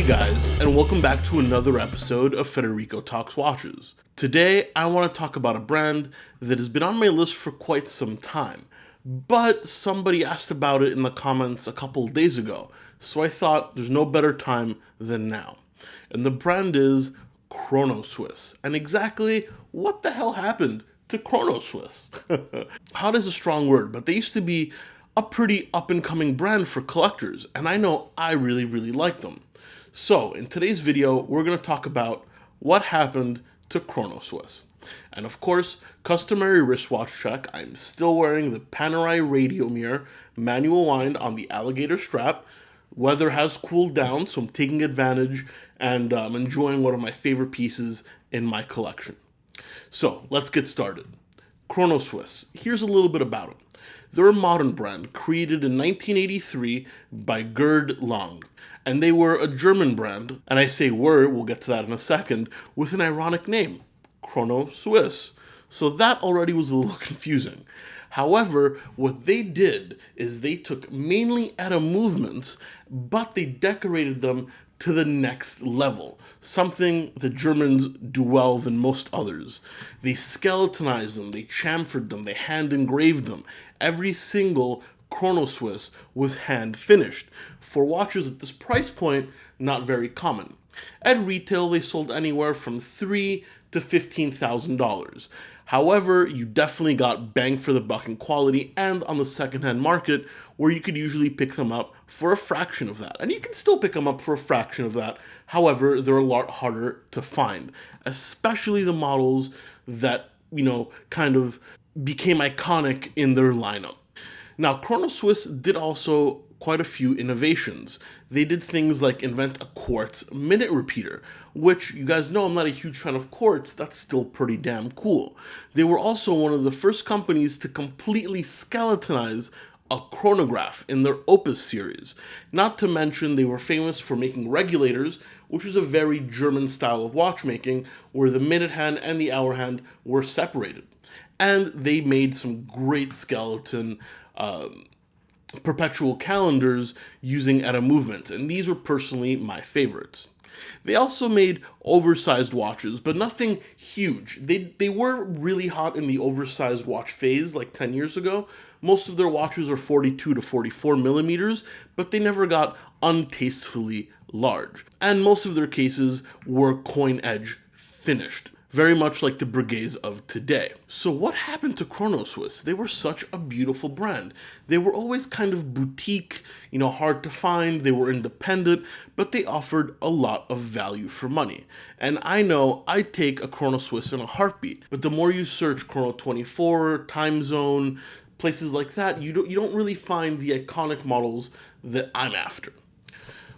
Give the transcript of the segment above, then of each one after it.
guys, and welcome back to another episode of Federico Talks Watches. Today, I want to talk about a brand that has been on my list for quite some time, but somebody asked about it in the comments a couple of days ago, so I thought there's no better time than now. And the brand is Chronoswiss. And exactly what the hell happened to Chronoswiss? Hot is a strong word, but they used to be a pretty up-and-coming brand for collectors, and I know I really like them. So, in today's video, we're going to talk about what happened to Chronoswiss. And of course, customary wristwatch check, I'm still wearing the Panerai radio mirror, manual wind on the alligator strap. Weather has cooled down, so I'm taking advantage, and I'm enjoying one of my favorite pieces in my collection. So, let's get started. Chronoswiss, here's a little bit about them. They're a modern brand created in 1983 by Gerd Lang. And they were a German brand, and I say were, we'll get to that in a second, with an ironic name, Chronoswiss. So that already was a little confusing. However, what they did is they took mainly ETA movements, but they decorated them to the next level, something the Germans do well than most others. They skeletonized them, they chamfered them, they hand engraved them. Every single Chronoswiss was hand finished. For watches at this price point, not very common. At retail, they sold anywhere from $3,000 to $15,000. However, you definitely got bang for the buck in quality and on the secondhand market, where you could usually pick them up for a fraction of that. And you can still pick them up for a fraction of that. However, they're a lot harder to find, especially the models that, kind of became iconic in their lineup. Now, Chronoswiss did also quite a few innovations. They did things like invent a quartz minute repeater, which you guys know I'm not a huge fan of quartz, that's still pretty damn cool. They were also one of the first companies to completely skeletonize a chronograph in their Opus series. Not to mention they were famous for making regulators, which is a very German style of watchmaking, where the minute hand and the hour hand were separated. And they made some great skeleton perpetual calendars using ETA movements, and these were personally my favorites. They also made oversized watches, but nothing huge. They were really hot in the oversized watch phase like 10 years ago. Most of their watches are 42 to 44 millimeters, but they never got untastefully large. And most of their cases were coin edge finished, very much like the Breguets of today. So what happened to Chronoswiss? They were such a beautiful brand. They were always kind of boutique, hard to find. They were independent, but they offered a lot of value for money. And I know I'd take a Chronoswiss in a heartbeat, but the more you search Chrono 24, Time Zone, places like that, you don't really find the iconic models that I'm after.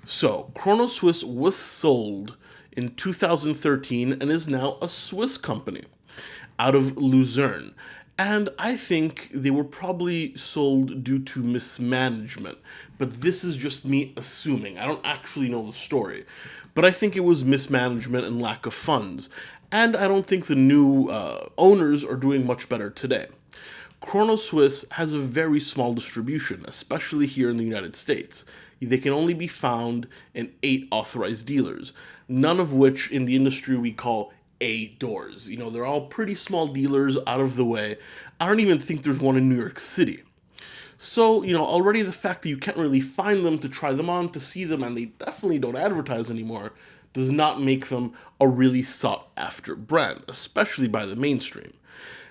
So Chronoswiss was sold in 2013 and is now a Swiss company out of Lucerne. And I think they were probably sold due to mismanagement, but this is just me assuming. I don't actually know the story, but I think it was mismanagement and lack of funds. And I don't think the new owners are doing much better today. Chronoswiss has a very small distribution, especially here in the United States. They can only be found in 8 authorized dealers, none of which in the industry we call A doors. They're all pretty small dealers out of the way. I don't even think there's one in New York City. So, already the fact that you can't really find them to try them on, to see them, and they definitely don't advertise anymore, does not make them a really sought-after brand, especially by the mainstream.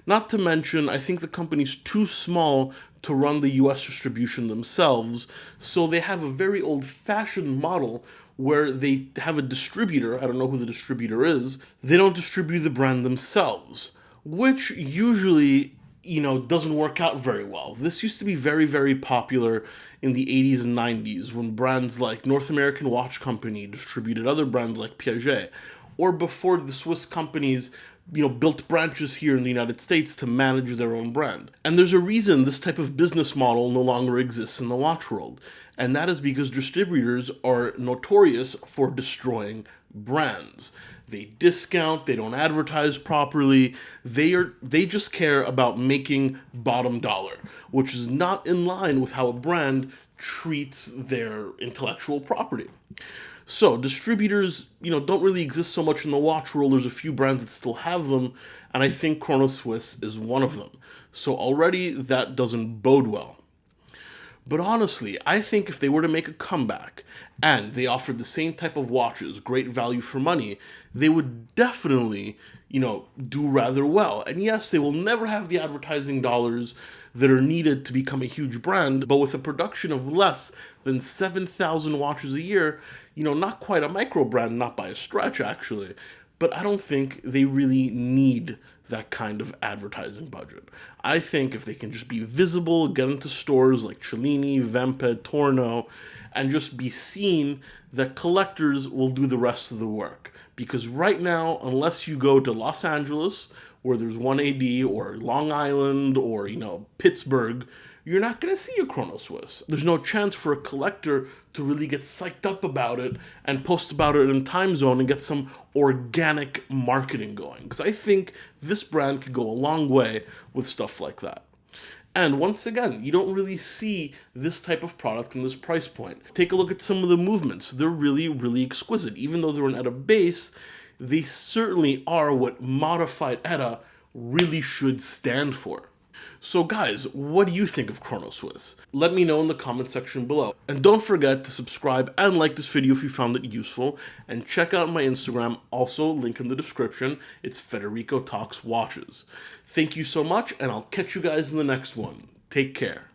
Not to mention, I think the company's too small to run the US distribution themselves, so they have a very old-fashioned model where they have a distributor. I don't know who the distributor is. They don't distribute the brand themselves, which usually, doesn't work out very well. This used to be very popular in the 80s and 90s when brands like North American Watch Company distributed other brands like Piaget, or before the Swiss companies built branches here in the United States to manage their own brand. And there's a reason this type of business model no longer exists in the watch world. And that is because distributors are notorious for destroying brands. They discount, they don't advertise properly, they just care about making bottom dollar, which is not in line with how a brand treats their intellectual property. So distributors, don't really exist so much in the watch world. There's a few brands that still have them, and I think Chronoswiss is one of them. So already that doesn't bode well. But honestly, I think if they were to make a comeback and they offered the same type of watches, great value for money, they would definitely, do rather well. And yes, they will never have the advertising dollars that are needed to become a huge brand, but with a production of less than 7,000 watches a year, not quite a micro brand, not by a stretch actually, but I don't think they really need that kind of advertising budget. I think if they can just be visible, get into stores like Cellini, Vemped, Torno, and just be seen, that collectors will do the rest of the work. Because right now, unless you go to Los Angeles, where there's one AD, or Long Island, or, Pittsburgh, you're not going to see a Chronoswiss. There's no chance for a collector to really get psyched up about it and post about it in Time Zone and get some organic marketing going. Because I think this brand could go a long way with stuff like that. And once again, you don't really see this type of product in this price point. Take a look at some of the movements. They're really, really exquisite. Even though they're an ETA base, they certainly are what modified ETA really should stand for. So guys, what do you think of Chronoswiss? Let me know in the comment section below. And don't forget to subscribe and like this video if you found it useful. And check out my Instagram, also link in the description. It's Federico Talks Watches. Thank you so much, and I'll catch you guys in the next one. Take care.